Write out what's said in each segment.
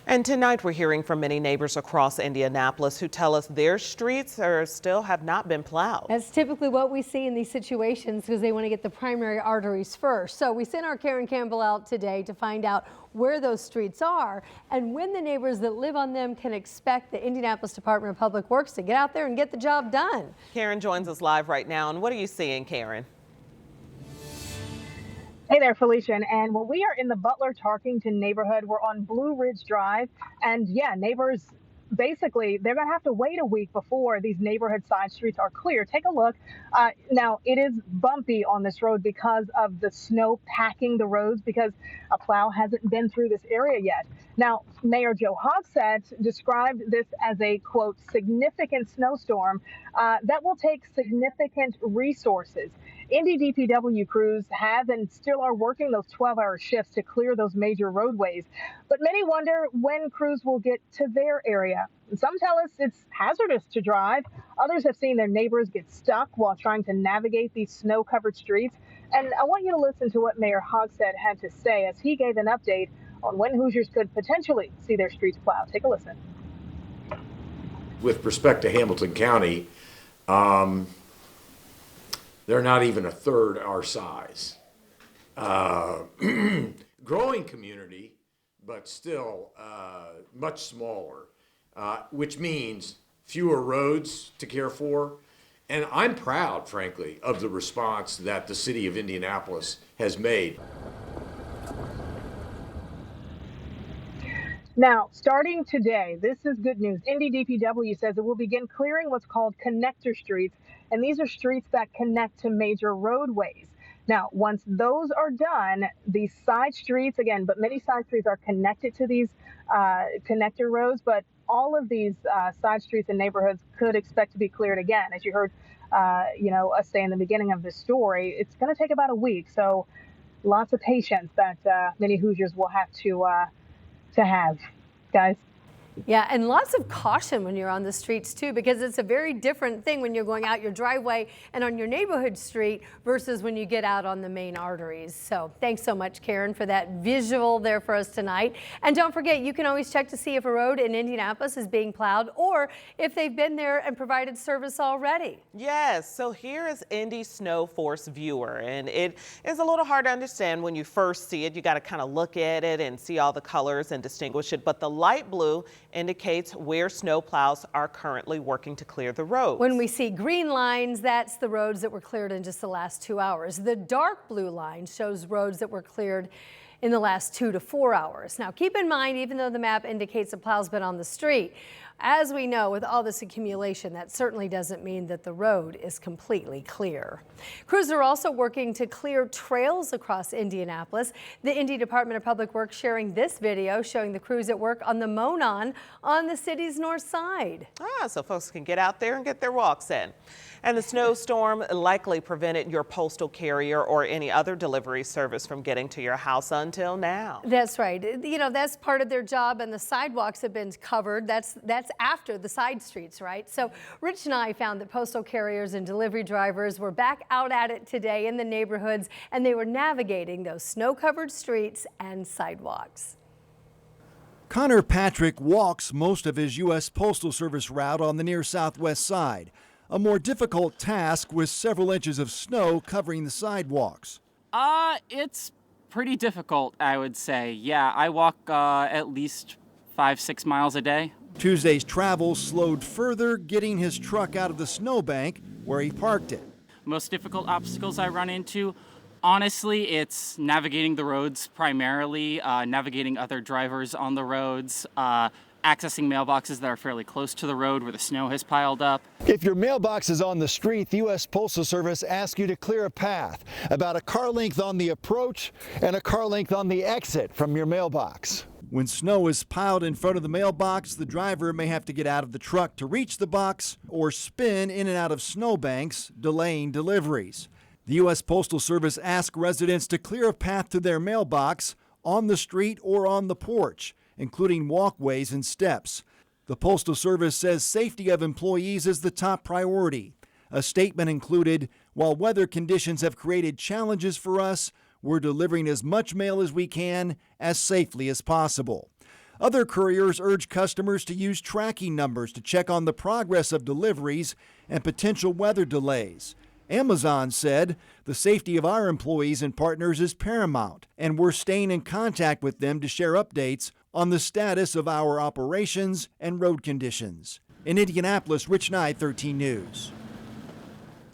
And tonight we're hearing from many neighbors across Indianapolis who tell us their streets still have not been plowed. That's typically what we see in these situations because they want to get the primary arteries first. So we sent our Karen Campbell out today to find out where those streets are and when the neighbors that live on them can expect the Indianapolis Department of Public Works to get out there and get the job done. Karen joins us live right now. And what are you seeing, Karen? Hey there, Felicia. And we are in the Butler-Tarkington neighborhood. We're on Blue Ridge Drive. And yeah, neighbors, basically, they're going to have to wait a week before these neighborhood side streets are clear. Take a look. Now, it is bumpy on this road because of the snow packing the roads because a plow hasn't been through this area yet. Now, Mayor Joe Hogsett described this as a, quote, significant snowstorm that will take significant resources. Indy DPW crews have and still are working those 12-hour shifts to clear those major roadways. But many wonder when crews will get to their area. Some tell us it's hazardous to drive. Others have seen their neighbors get stuck while trying to navigate these snow-covered streets. And I want you to listen to what Mayor Hogsett had to say as he gave an update on when Hoosiers could potentially see their streets plowed. Take a listen. With respect to Hamilton County, they're not even a third our size. Growing community, but still much smaller, which means fewer roads to care for. And I'm proud, frankly, of the response that the city of Indianapolis has made. Now, starting today, this is good news. Indy DPW says it will begin clearing what's called connector streets, and these are streets that connect to major roadways. Now, once those are done, these side streets, again, but many side streets are connected to these connector roads, but all of these side streets and neighborhoods could expect to be cleared again. As you heard, us say in the beginning of this story, it's going to take about a week. So lots of patience that many Hoosiers will have to have, guys. Yeah, and lots of caution when you're on the streets too, because it's a very different thing when you're going out your driveway and on your neighborhood street versus when you get out on the main arteries. So thanks so much, Karen, for that visual there for us tonight. And don't forget, you can always check to see if a road in Indianapolis is being plowed or if they've been there and provided service already. Yes, so here is Indy Snow Force Viewer, and it is a little hard to understand when you first see it. You got to kind of look at it and see all the colors and distinguish it, but the light blue indicates where snow plows are currently working to clear the roads. When we see green lines, that's the roads that were cleared in just the last 2 hours. The dark blue line shows roads that were cleared in the last 2 to 4 hours. Now, keep in mind, even though the map indicates a plow's been on the street, as we know, with all this accumulation, that certainly doesn't mean that the road is completely clear. Crews are also working to clear trails across Indianapolis. The Indy Department of Public Works sharing this video showing the crews at work on the Monon on the city's north side. So folks can get out there and get their walks in. And the snowstorm likely prevented your postal carrier or any other delivery service from getting to your house until now. That's right. You know, that's part of their job, and the sidewalks have been covered. That's after the side streets, right? So Rich and I found that postal carriers and delivery drivers were back out at it today in the neighborhoods, and they were navigating those snow-covered streets and sidewalks. Connor Patrick walks most of his U.S. Postal Service route on the near southwest side. A more difficult task with several inches of snow covering the sidewalks. It's pretty difficult, I would say. Yeah, I walk at least 5-6 miles a day. Tuesday's travel slowed further, getting his truck out of the snowbank where he parked it. Most difficult obstacles I run into, honestly, it's navigating the roads primarily, navigating other drivers on the roads, accessing mailboxes that are fairly close to the road where the snow has piled up. If your mailbox is on the street, the U.S. Postal Service asks you to clear a path about a car length on the approach and a car length on the exit from your mailbox. When snow is piled in front of the mailbox, the driver may have to get out of the truck to reach the box or spin in and out of snowbanks, delaying deliveries. The U.S. Postal Service asks residents to clear a path to their mailbox on the street or on the porch, including walkways and steps. The Postal Service says safety of employees is the top priority. A statement included, "While weather conditions have created challenges for us, we're delivering as much mail as we can as safely as possible." Other couriers urge customers to use tracking numbers to check on the progress of deliveries and potential weather delays. Amazon said, "The safety of our employees and partners is paramount, and we're staying in contact with them to share updates on the status of our operations and road conditions." In Indianapolis, Rich Nye, 13 News.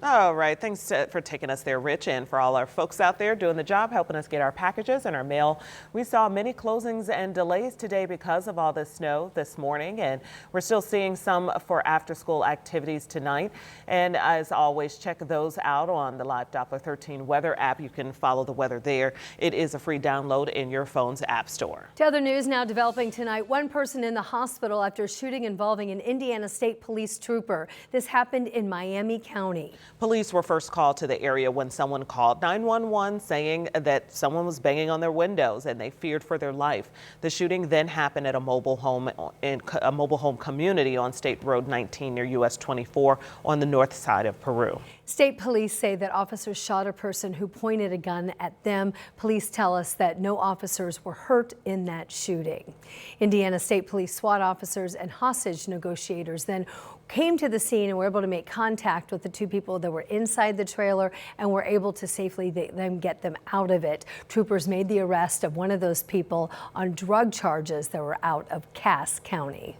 All right, thanks for taking us there, Rich, and for all our folks out there doing the job, helping us get our packages and our mail. We saw many closings and delays today because of all this snow this morning, and we're still seeing some for after-school activities tonight. And as always, check those out on the Live Doppler 13 weather app. You can follow the weather there. It is a free download in your phone's app store. To other news now developing tonight, one person in the hospital after a shooting involving an Indiana State Police trooper. This happened in Miami County. Police were first called to the area when someone called 911 saying that someone was banging on their windows and they feared for their life. The shooting then happened at a mobile home community on State Road 19 near US 24 on the north side of Peru. State police say that officers shot a person who pointed a gun at them. Police tell us that no officers were hurt in that shooting. Indiana State Police SWAT officers and hostage negotiators then came to the scene and were able to make contact with the two people that were inside the trailer and were able to safely then get them out of it. Troopers made the arrest of one of those people on drug charges that were out of Cass County.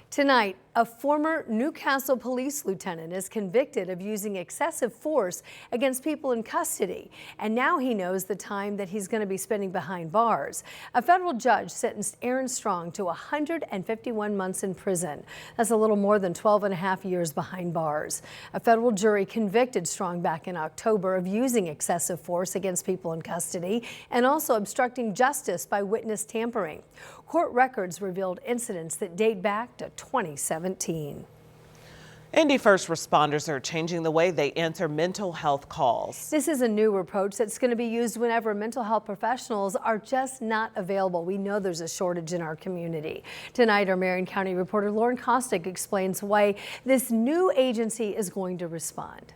Tonight, a former Newcastle police lieutenant is convicted of using excessive force against people in custody, and now he knows the time that he's going to be spending behind bars. A federal judge sentenced Aaron Strong to 151 months in prison. That's a little more than 12 and a half years behind bars. A federal jury convicted Strong back in October of using excessive force against people in custody and also obstructing justice by witness tampering. Court records revealed incidents that date back to 2017. Indy first responders are changing the way they answer mental health calls. This is a new approach that's going to be used whenever mental health professionals are just not available. We know there's a shortage in our community. Tonight, our Marion County reporter Lauren Kostick explains why this new agency is going to respond.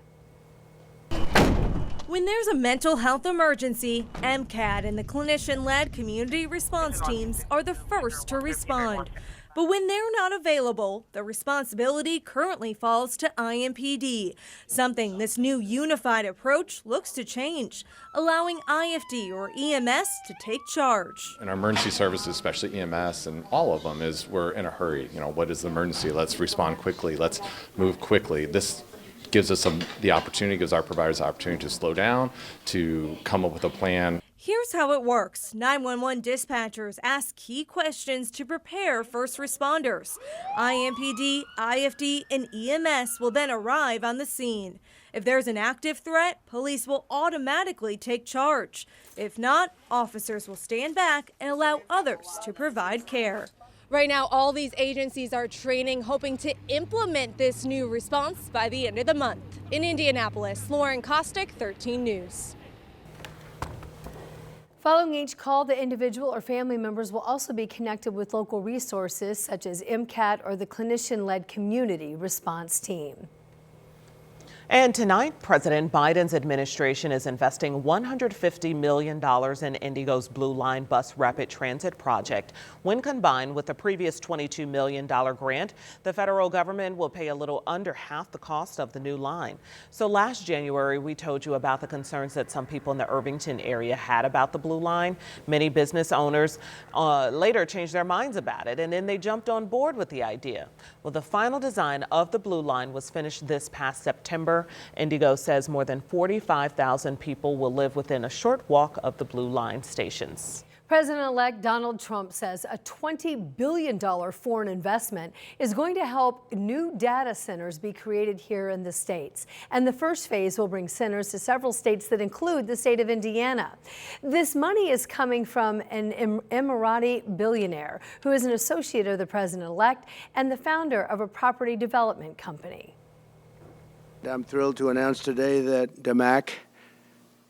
When there's a mental health emergency, MCAT and the clinician-led community response teams are the first to respond. But when they're not available, the responsibility currently falls to IMPD, something this new unified approach looks to change, allowing IFD or EMS to take charge. In our emergency services, especially EMS and all of them, is we're in a hurry. You know, what is the emergency? Let's respond quickly. Let's move quickly. This gives us the opportunity, gives our providers the opportunity to slow down, to come up with a plan. Here's how it works. 911 dispatchers ask key questions to prepare first responders. IMPD, IFD, and EMS will then arrive on the scene. If there's an active threat, police will automatically take charge. If not, officers will stand back and allow others to provide care. Right now, all these agencies are training, hoping to implement this new response by the end of the month. In Indianapolis, Lauren Kostick, 13 News. Following each call, the individual or family members will also be connected with local resources such as MCAT or the clinician-led community response team. And tonight, President Biden's administration is investing $150 million in Indigo's Blue Line bus rapid transit project. When combined with the previous $22 million grant, the federal government will pay a little under half the cost of the new line. So last January, we told you about the concerns that some people in the Irvington area had about the Blue Line. Many business owners later changed their minds about it, and then they jumped on board with the idea. Well, the final design of the Blue Line was finished this past September. Indigo says more than 45,000 people will live within a short walk of the Blue Line stations. President-elect Donald Trump says a $20 billion foreign investment is going to help new data centers be created here in the States. And the first phase will bring centers to several states that include the state of Indiana. This money is coming from an Emirati billionaire who is an associate of the president-elect and the founder of a property development company. I'm thrilled to announce today that DMAC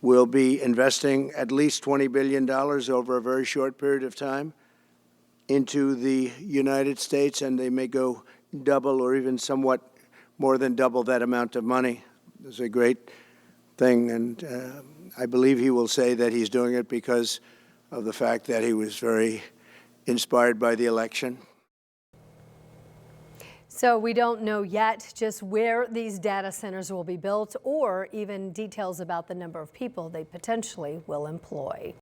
will be investing at least $20 billion over a very short period of time into the United States, and they may go double or even somewhat more than double that amount of money. It's a great thing, and I believe he will say that he's doing it because of the fact that he was very inspired by the election. So we don't know yet just where these data centers will be built or even details about the number of people they potentially will employ.